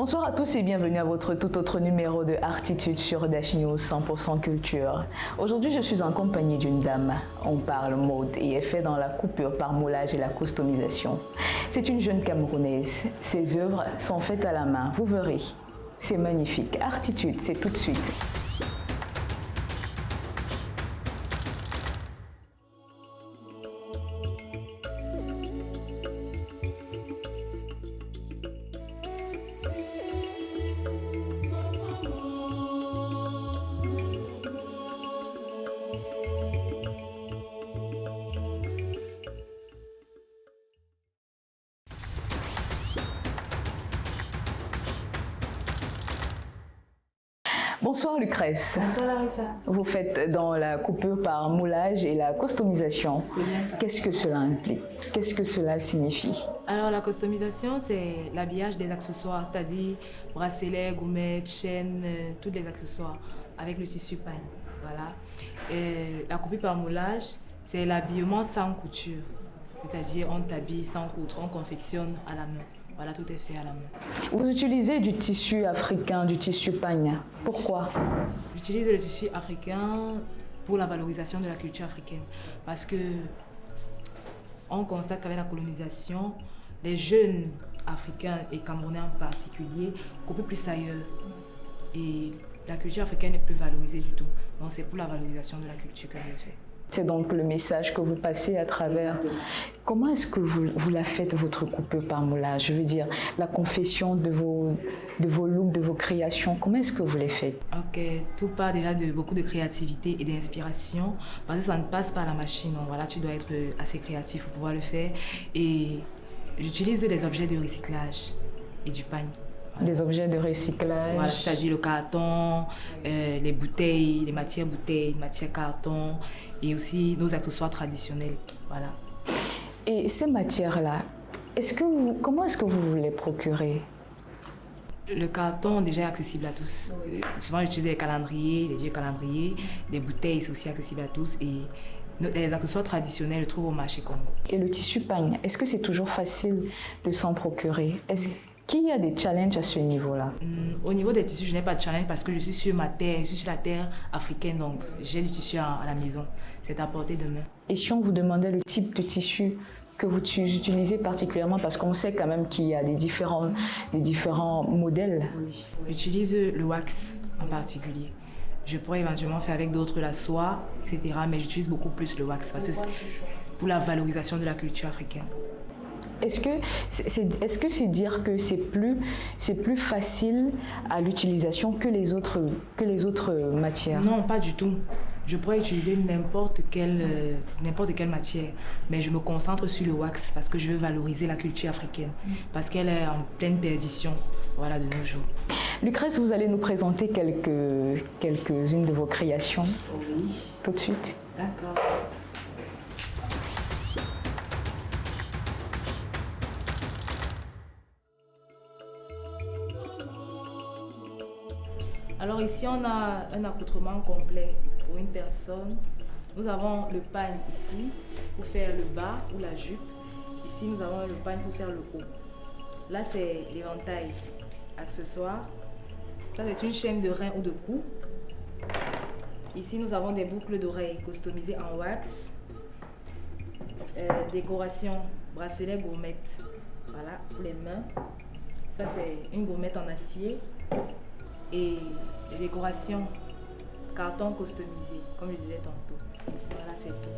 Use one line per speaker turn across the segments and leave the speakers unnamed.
Bonsoir à tous et bienvenue à votre tout autre numéro de Artitude sur Dash News 100% Culture. Aujourd'hui, je suis en compagnie d'une dame. On parle mode et effet dans la coupure par moulage et la customisation. C'est une jeune Camerounaise. Ses œuvres sont faites à la main. Vous verrez, c'est magnifique. Artitude, c'est tout de suite. Bonsoir Lucrèce.
Bonsoir Larissa.
Vous faites dans la coupure par moulage et la customisation.
C'est bien ça.
Qu'est-ce que cela implique? Qu'est-ce que cela signifie?
Alors la customisation, c'est l'habillage des accessoires, c'est-à-dire bracelets, gommettes, chaînes, tous les accessoires avec le tissu pagne. Voilà. Et la coupure par moulage, c'est l'habillement sans couture, c'est-à-dire on t'habille sans coudre, on confectionne à la main. Voilà, tout est fait à la main.
Vous utilisez du tissu africain, du tissu pagne. Pourquoi?
J'utilise le tissu africain pour la valorisation de la culture africaine. Parce que on constate qu'avec la colonisation, les jeunes africains et camerounais en particulier coupent plus ailleurs. Et la culture africaine n'est plus valorisée du tout. Donc c'est pour la valorisation de la culture que je le fais.
C'est donc le message que vous passez à travers. Comment est-ce que vous la faites, votre coupure par moulage? Je veux dire, la confession de vos looks, de vos créations, comment est-ce que vous les faites?
Ok, tout part déjà de beaucoup de créativité et d'inspiration, parce que ça ne passe pas à la machine. Donc voilà, tu dois être assez créatif pour pouvoir le faire. Et j'utilise des objets de recyclage et du pagne.
Des objets de recyclage.
Voilà, c'est-à-dire le carton, les bouteilles, les matières bouteilles, les matières carton et aussi nos accessoires traditionnels. Voilà.
Et ces matières-là, comment est-ce que vous les procurez?
Le carton déjà est accessible à tous. Souvent j'utilise les calendriers, les vieux calendriers, les bouteilles c'est aussi accessible à tous et les accessoires traditionnels, je trouve au marché Congo.
Et le tissu pagne, est-ce que c'est toujours facile de s'en procurer? Est-ce qu'il y a des challenges à ce niveau-là?
Au niveau des tissus, je n'ai pas de challenge parce que je suis sur ma terre, je suis sur la terre africaine, donc j'ai du tissu à la maison. C'est à portée de main.
Et si on vous demandait le type de tissu que vous utilisez particulièrement, parce qu'on sait quand même qu'il y a des différents modèles.
Oui. J'utilise le wax en particulier. Je pourrais éventuellement faire avec d'autres la soie, etc. Mais j'utilise beaucoup plus le wax parce que c'est pour la valorisation de la culture africaine.
Est-ce que c'est dire que c'est plus facile à l'utilisation que les autres matières?
Non, pas du tout. Je pourrais utiliser n'importe quelle matière, mais je me concentre sur le wax parce que je veux valoriser la culture africaine, parce qu'elle est en pleine perdition, voilà, de nos jours.
Lucrèce, vous allez nous présenter quelques-unes de vos créations.
Oui.
Tout de suite.
D'accord. Alors ici, on a un accoutrement complet pour une personne. Nous avons le pagne ici pour faire le bas ou la jupe. Ici, nous avons le pagne pour faire le haut. Là, c'est l'éventail accessoire. Ça, c'est une chaîne de rein ou de cou. Ici, nous avons des boucles d'oreilles customisées en wax. Décoration, bracelet, gommette. Voilà, pour les mains. Ça, c'est une gommette en acier. Et les décorations, carton customisé, comme je disais tantôt. Voilà, c'est tout.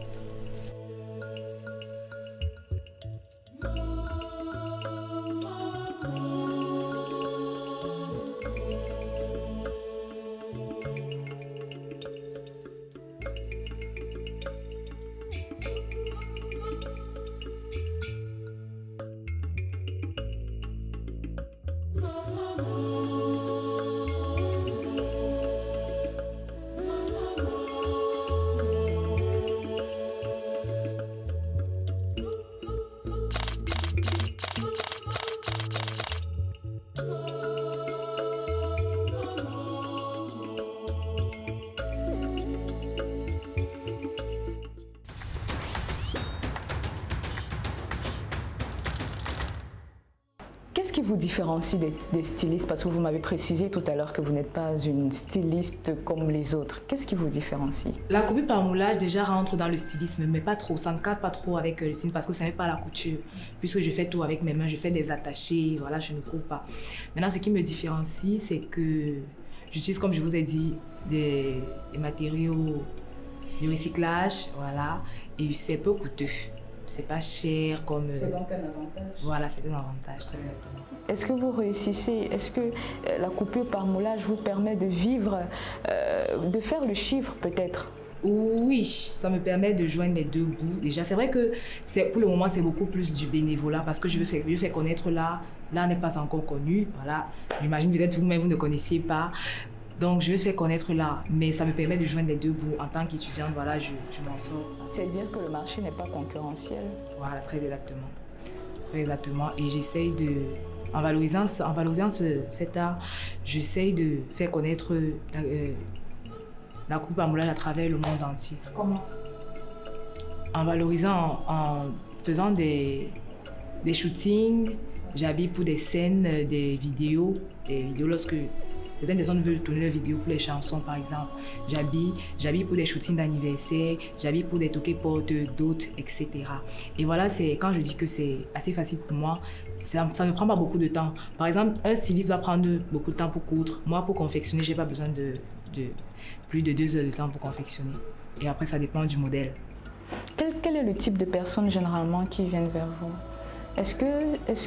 qui vous différencie des stylistes? Parce que vous m'avez précisé tout à l'heure que vous n'êtes pas une styliste comme les autres. Qu'est-ce qui vous différencie?
La coupe par moulage déjà rentre dans le stylisme, mais pas trop. Ça ne cadre pas trop avec le style parce que ce n'est pas la couture. Puisque je fais tout avec mes mains, je fais des attachés, voilà, je ne coupe pas. Maintenant, ce qui me différencie, c'est que j'utilise, comme je vous ai dit, des matériaux de recyclage, voilà, et c'est peu coûteux. C'est pas cher comme...
C'est donc un avantage.
Voilà, c'est un avantage, très exactement.
Est-ce que vous réussissez, est-ce que la coupure par moulage vous permet de vivre, de faire le chiffre peut-être?
Oui, ça me permet de joindre les deux bouts. Déjà, c'est vrai que pour le moment, c'est beaucoup plus du bénévolat parce que je veux faire connaître l'art. L'art n'est pas encore connu, voilà. J'imagine peut-être vous-même, vous ne connaissiez pas. Donc, je vais faire connaître l'art, mais ça me permet de joindre les deux bouts. En tant qu'étudiante, voilà, je m'en sors.
C'est-à-dire que le marché n'est pas concurrentiel.
Voilà, très exactement. Très exactement. Et j'essaye de, en valorisant cet art, j'essaye de faire connaître la coupe par moulage à travers le monde entier.
Comment?
En valorisant, en faisant des shootings, j'habille pour des scènes, des vidéos lorsque certaines personnes veulent tourner leurs vidéos pour les chansons, par exemple. J'habille pour des shootings d'anniversaire, j'habille pour des toquets portes d'hôtes, etc. Et voilà, c'est quand je dis que c'est assez facile pour moi, ça ne prend pas beaucoup de temps. Par exemple, un styliste va prendre beaucoup de temps pour coudre. Moi, pour confectionner, je n'ai pas besoin de plus de 2 heures de temps pour confectionner. Et après, ça dépend du modèle.
Quel est le type de personnes généralement qui viennent vers vous? Est-ce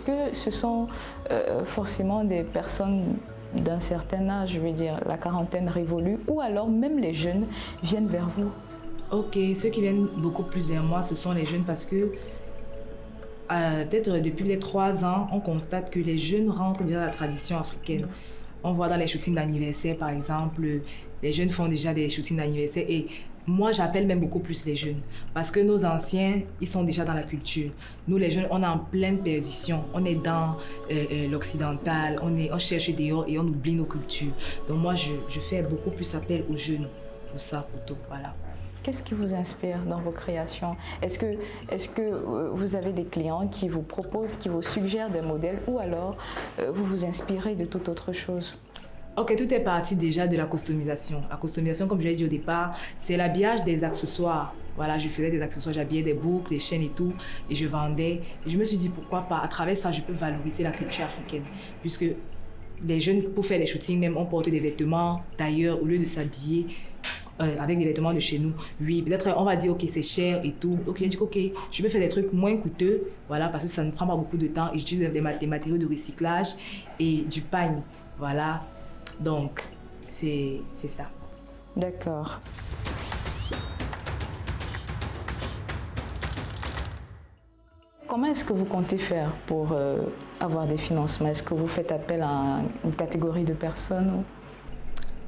que ce sont forcément des personnes d'un certain âge, je veux dire la quarantaine révolue, ou alors même les jeunes viennent vers vous?
Ok, ceux qui viennent beaucoup plus vers moi, ce sont les jeunes parce que peut-être depuis les 3 ans, on constate que les jeunes rentrent déjà dans la tradition africaine. On voit dans les shootings d'anniversaire, par exemple, les jeunes font déjà des shootings d'anniversaire et moi, j'appelle même beaucoup plus les jeunes parce que nos anciens, ils sont déjà dans la culture. Nous, les jeunes, on est en pleine perdition. On est dans l'occidental, on cherche dehors et on oublie nos cultures. Donc moi, je fais beaucoup plus appel aux jeunes pour ça, plutôt, voilà.
Qu'est-ce qui vous inspire dans vos créations? Est-ce que vous avez des clients qui vous proposent, qui vous suggèrent des modèles ou alors vous vous inspirez de toute autre chose?
Ok, tout est parti déjà de la customisation. La customisation, comme je l'ai dit au départ, c'est l'habillage des accessoires. Voilà, je faisais des accessoires, j'habillais des boucles, des chaînes et tout, et je vendais. Et je me suis dit, pourquoi pas, à travers ça, je peux valoriser la culture africaine. Puisque les jeunes, pour faire les shootings, même, on porte des vêtements d'ailleurs, au lieu de s'habiller avec des vêtements de chez nous. Oui, peut-être on va dire, ok, c'est cher et tout. Donc j'ai dit, ok, je peux faire des trucs moins coûteux, voilà, parce que ça ne prend pas beaucoup de temps. Et j'utilise des matériaux de recyclage et du pagne, voilà. Donc, c'est ça.
D'accord. Comment est-ce que vous comptez faire pour avoir des financements? Est-ce que vous faites appel à une catégorie de personnes?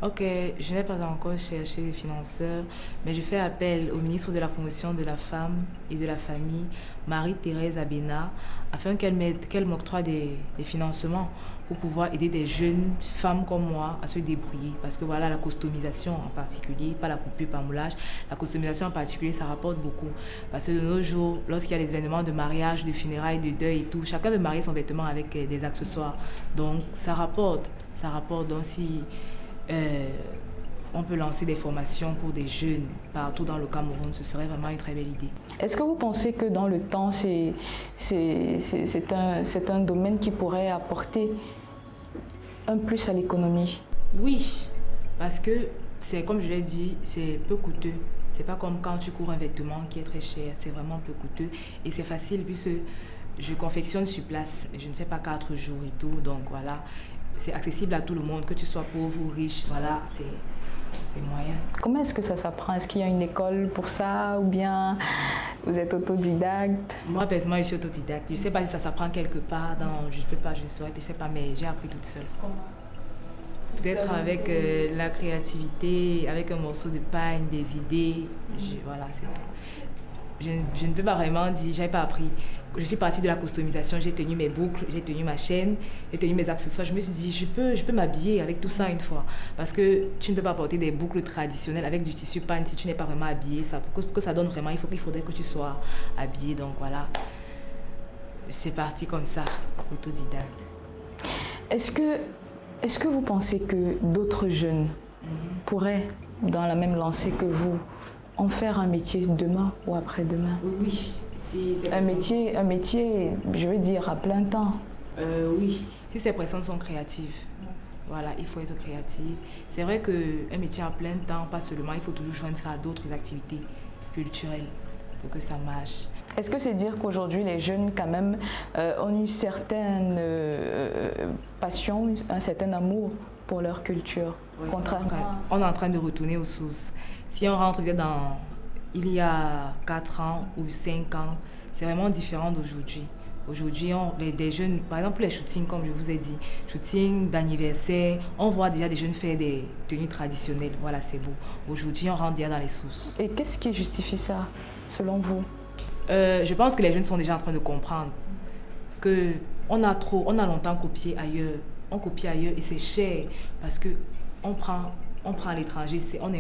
Ok, je n'ai pas encore cherché les financeurs, mais je fais appel au ministre de la Promotion de la Femme et de la Famille, Marie-Thérèse Abena, afin qu'elle m'octroie des financements pour pouvoir aider des jeunes femmes comme moi à se débrouiller. Parce que voilà, la customisation en particulier, pas la coupure par moulage, la customisation en particulier, ça rapporte beaucoup. Parce que de nos jours, lorsqu'il y a des événements de mariage, de funérailles, de deuil et tout, chacun veut marier son vêtement avec des accessoires. Donc ça rapporte. Donc si on peut lancer des formations pour des jeunes partout dans le Cameroun, ce serait vraiment une très belle idée.
Est-ce que vous pensez que dans le temps, c'est un domaine qui pourrait apporter un plus à l'économie? Oui,
parce que c'est comme je l'ai dit, c'est peu coûteux. C'est pas comme quand tu cours un vêtement qui est très cher, c'est vraiment peu coûteux et c'est facile puisque je confectionne sur place. Je ne fais pas 4 jours et tout, donc voilà. C'est accessible à tout le monde, que tu sois pauvre ou riche, voilà, c'est moyen.
Comment est-ce que ça s'apprend? Est-ce qu'il y a une école pour ça ou bien vous êtes autodidacte?
Moi, personnellement, je suis autodidacte. Je ne sais pas si ça s'apprend quelque part, je ne sais pas, mais j'ai appris toute seule.
Comment?
Peut-être avec la créativité, avec un morceau de pagne, des idées, voilà, c'est tout. Je ne peux pas vraiment dire, je n'avais pas appris. Je suis partie de la customisation, j'ai tenu mes boucles, j'ai tenu ma chaîne, j'ai tenu mes accessoires. Je me suis dit, je peux m'habiller avec tout ça une fois. Parce que tu ne peux pas porter des boucles traditionnelles avec du tissu pagne si tu n'es pas vraiment habillé. Pour que ça donne vraiment, il faudrait que tu sois habillé. Donc voilà, c'est parti comme ça, autodidacte.
Est-ce que vous pensez que d'autres jeunes pourraient, dans la même lancée que vous, en faire un métier demain ou après-demain?
Oui, si ces
Un métier, je veux dire, à plein temps.
oui, si ces personnes sont créatives. Voilà, il faut être créatif. C'est vrai qu'un métier à plein temps, pas seulement, il faut toujours joindre ça à d'autres activités culturelles pour que ça marche.
Est-ce que c'est dire qu'aujourd'hui, les jeunes, quand même, ont une certaine passion, un certain amour pour leur culture,
Oui,
contrairement
on est en train de retourner aux sources. Si on rentre peut-être dans il y a 4 ans ou 5 ans, c'est vraiment différent d'aujourd'hui. Aujourd'hui, des jeunes, par exemple les shootings, comme je vous ai dit, shootings d'anniversaire, on voit déjà des jeunes faire des tenues traditionnelles. Voilà, c'est beau. Aujourd'hui, on rentre déjà dans les sources.
Et qu'est-ce qui justifie ça, selon vous?
Je pense que les jeunes sont déjà en train de comprendre qu'on a longtemps copié ailleurs. On copie ailleurs et c'est cher parce qu'on prend à l'étranger, on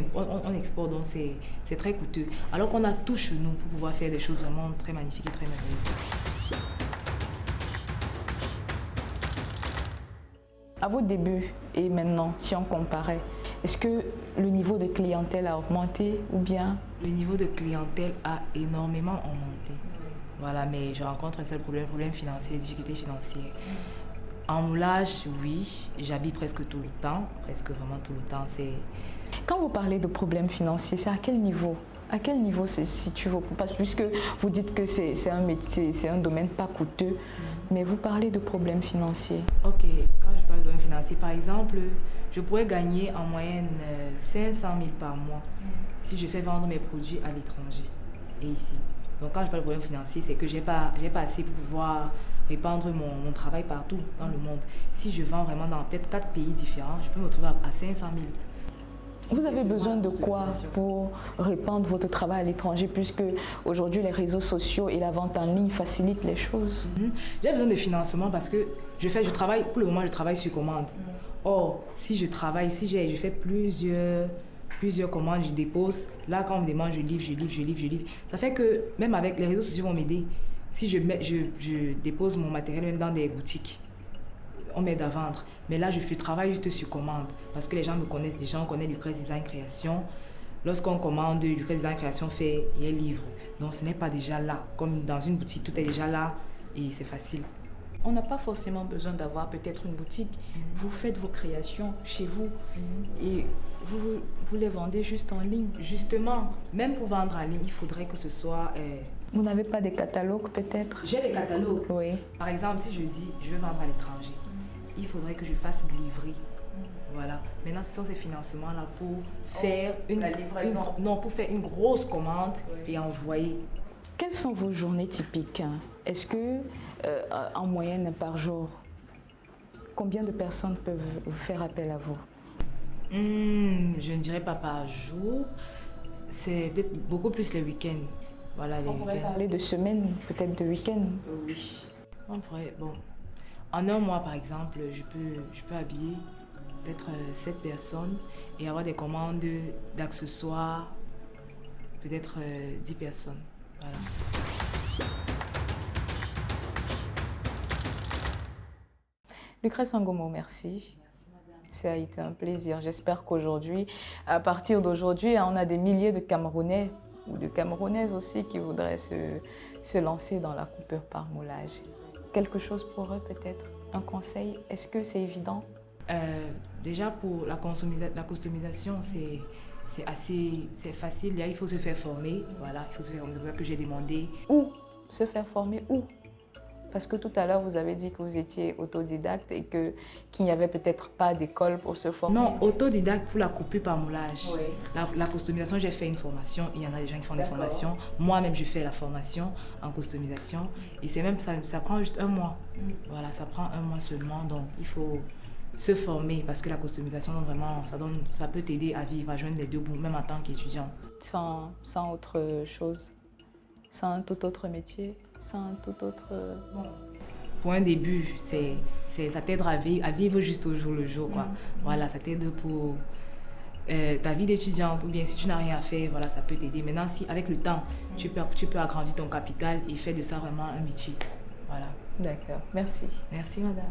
exporte, donc c'est très coûteux. Alors qu'on a tout chez nous pour pouvoir faire des choses vraiment très magnifiques et très merveilleuses.
À vos débuts et maintenant, si on comparait, est-ce que le niveau de clientèle a augmenté ou bien?
Le niveau de clientèle a énormément augmenté. Voilà, mais je rencontre un seul problème financier, difficulté financière. En moulage, oui, j'habille presque tout le temps, presque vraiment tout le temps.
Quand vous parlez de problèmes financiers, c'est à quel niveau? À quel niveau se situe vos... Parce que puisque vous dites que c'est un métier, c'est un domaine pas coûteux, mais vous parlez de problèmes financiers.
Ok, quand je parle de problèmes financiers, par exemple, je pourrais gagner en moyenne 500 000 par mois si je fais vendre mes produits à l'étranger et ici. Donc quand je parle de problèmes financiers, c'est que j'ai pas assez pour pouvoir répandre mon travail partout dans le monde. Si je vends vraiment dans peut-être 4 pays différents, je peux me retrouver à 500 000.
Vous avez besoin de quoi pour répandre votre travail à l'étranger, puisque aujourd'hui les réseaux sociaux et la vente en ligne facilitent les choses?
J'ai besoin de financement parce que je travaille, pour le moment je travaille sur commande. Or, si je fais plusieurs commandes, je dépose. Là, quand on me demande, je livre. Ça fait que même avec les réseaux sociaux vont m'aider. Si je dépose mon matériel même dans des boutiques, on m'aide à vendre. Mais là, je travaille juste sur commande parce que les gens me connaissent déjà, on connaît Lucrèce Design Création. Lorsqu'on commande, Lucrèce Design Création fait et elle livre. Donc, ce n'est pas déjà là. Comme dans une boutique, tout est déjà là et c'est facile.
On n'a pas forcément besoin d'avoir peut-être une boutique. Vous faites vos créations chez vous et vous les vendez juste en ligne.
Justement, même pour vendre en ligne, il faudrait que ce soit...
Vous n'avez pas des catalogues peut-être?
J'ai des catalogues.
Oui.
Par exemple, si je dis je veux vendre à l'étranger, il faudrait que je fasse livrer. Voilà. Maintenant, ce sont ces financements-là pour faire pour faire une grosse commande et envoyer.
Quelles sont vos journées typiques? Est-ce que, en moyenne par jour, combien de personnes peuvent vous faire appel à vous?
Je ne dirais pas par jour. C'est peut-être beaucoup plus les week-ends. Voilà, les
On pourrait
week-ends.
parler de semaines, peut-être de week-end.
Oui. On pourrait, bon. En un mois, par exemple, je peux habiller peut-être 7 personnes et avoir des commandes d'accessoires, peut-être 10 personnes. Voilà.
Lucrèce Angomo, merci. Ça a été un plaisir. J'espère qu'aujourd'hui, à partir d'aujourd'hui, on a des milliers de Camerounais ou de Camerounaises aussi qui voudraient se lancer dans la coupure par moulage. Quelque chose pour eux peut-être? Un conseil? Est-ce que c'est évident?
Déjà pour la customisation, c'est facile. Là, il faut se faire former. Voilà, il faut se faire former. C'est pour ça que j'ai demandé.
Où se faire former? Où? Parce que tout à l'heure, vous avez dit que vous étiez autodidacte et qu'il n'y avait peut-être pas d'école pour se former.
Non, autodidacte pour la coupure par moulage.
Oui.
La customisation, j'ai fait une formation. Il y en a des gens qui font des formations. Moi-même, je fais la formation en customisation. Et c'est même ça prend juste un mois. Voilà, ça prend un mois seulement. Donc, il faut se former parce que la customisation, vraiment, ça peut t'aider à vivre, à joindre les deux bouts, même en tant qu'étudiant.
Sans autre chose, sans un tout autre métier, sans un tout autre...
Pour un début, ça t'aide à vivre juste au jour le jour, quoi. Voilà, ça t'aide pour ta vie d'étudiante, ou bien si tu n'as rien à faire, voilà, ça peut t'aider. Maintenant, si avec le temps, tu peux agrandir ton capital et faire de ça vraiment un métier. Voilà.
D'accord, merci.
Merci, madame.